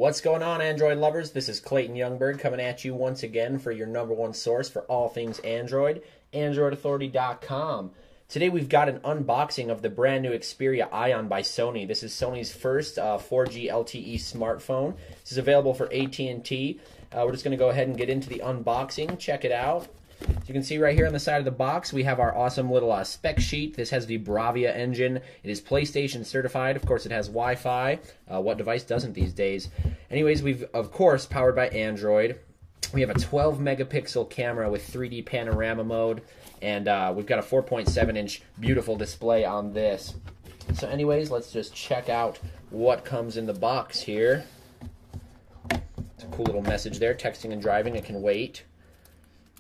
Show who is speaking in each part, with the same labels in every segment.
Speaker 1: What's going on, Android lovers? This is Clayton Youngberg coming at you once again for your #1 source for all things Android, AndroidAuthority.com. Today we've got an unboxing of the brand new Xperia Ion by Sony. This is Sony's first 4G LTE smartphone. This is available for AT&T. We're just going to go ahead and get into the unboxing. Check it out. As you can see right here on the side of the box, we have our awesome little spec sheet. This has the Bravia engine. It is PlayStation certified. Of course, it has Wi-Fi. What device doesn't these days? Anyways, we've, of course, powered by Android. We have a 12-megapixel camera with 3D panorama mode, and we've got a 4.7-inch beautiful display on this. So anyways, let's just check out what comes in the box here. It's a cool little message there, texting and driving, it can wait.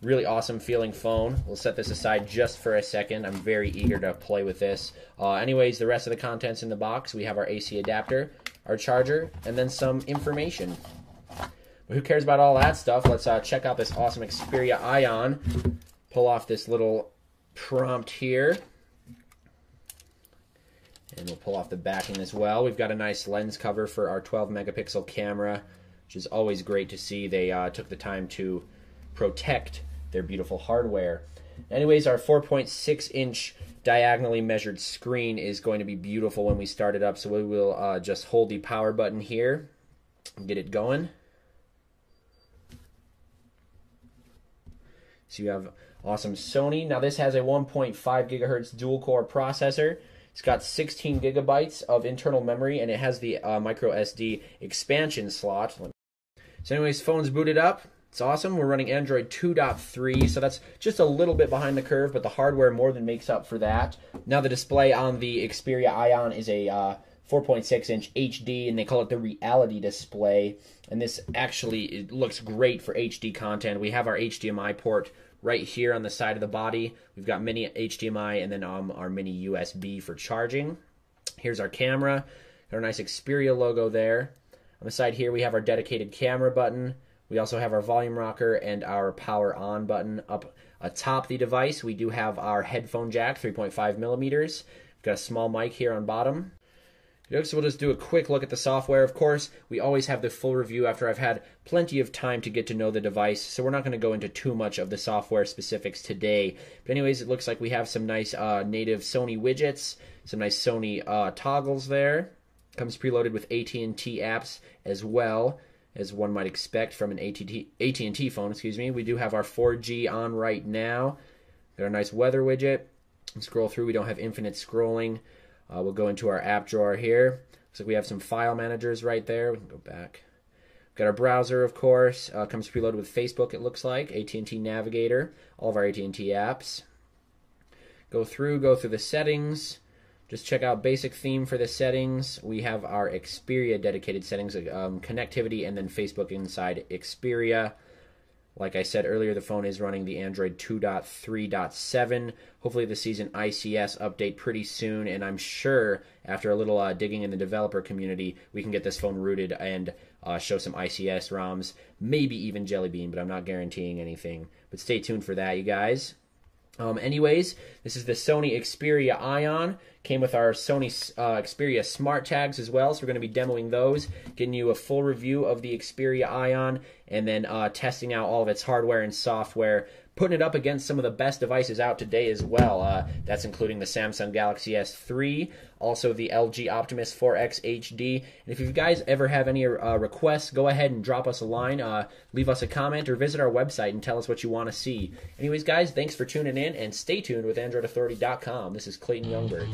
Speaker 1: Really awesome feeling phone. We'll set this aside just for a second. I'm very eager to play with this. Anyways, the rest of the contents in the box, we have our AC adapter, our charger, and then some information. But who cares about all that stuff? Let's check out this awesome Xperia Ion. Pull off this little prompt here. And we'll pull off the backing as well. We've got a nice lens cover for our 12-megapixel camera, which is always great to see. They took the time to protect their beautiful hardware. Anyways, our 4.6-inch diagonally measured screen is going to be beautiful when we start it up, so we will just hold the power button here and get it going. So you have awesome Sony. Now this has a 1.5 gigahertz dual-core processor. It's got 16 gigabytes of internal memory, and it has the micro SD expansion slot. So anyways, phone's booted up. It's awesome. We're running Android 2.3, so that's just a little bit behind the curve, but the hardware more than makes up for that. Now the display on the Xperia Ion is a 4.6-inch HD, and they call it the Reality Display. And this actually, it looks great for HD content. We have our HDMI port right here on the side of the body. We've got mini HDMI and then our mini USB for charging. Here's our camera. Got our nice Xperia logo there. On the side here, we have our dedicated camera button. We also have our volume rocker and our power on button. Up atop the device, we do have our headphone jack, 3.5 millimeters. We've got a small mic here on bottom. So we'll just do a quick look at the software. Of course, we always have the full review after I've had plenty of time to get to know the device, so we're not going to go into too much of the software specifics today. But anyways, it looks like we have some nice native Sony widgets, some nice Sony toggles there. Comes preloaded with AT&T apps as well, as one might expect from an AT&T phone, excuse me. We do have our 4G on right now. Got a nice weather widget. Scroll through, we don't have infinite scrolling. We'll go into our app drawer here. Looks like we have some file managers right there. We can go back. We've got our browser, of course. Comes preloaded with Facebook, it looks like. AT&T Navigator, all of our AT&T apps. Go through the settings. Just check out basic theme for the settings. We have our Xperia dedicated settings, connectivity, and then Facebook inside Xperia. Like I said earlier, the phone is running the Android 2.3.7. Hopefully the season ICS update pretty soon, and I'm sure after a little digging in the developer community, we can get this phone rooted and show some ICS ROMs, maybe even Jelly Bean, but I'm not guaranteeing anything. But stay tuned for that, you guys. Anyways, this is the Sony Xperia Ion. Came with our Sony Xperia Smart Tags as well, so we're going to be demoing those, getting you a full review of the Xperia Ion, and then testing out all of its hardware and software, putting it up against some of the best devices out today as well. That's including the Samsung Galaxy S3, also the LG Optimus 4X HD. And if you guys ever have any requests, go ahead and drop us a line, leave us a comment, or visit our website and tell us what you want to see. Anyways, guys, thanks for tuning in, and stay tuned with AndroidAuthority.com. This is Clayton Youngberg.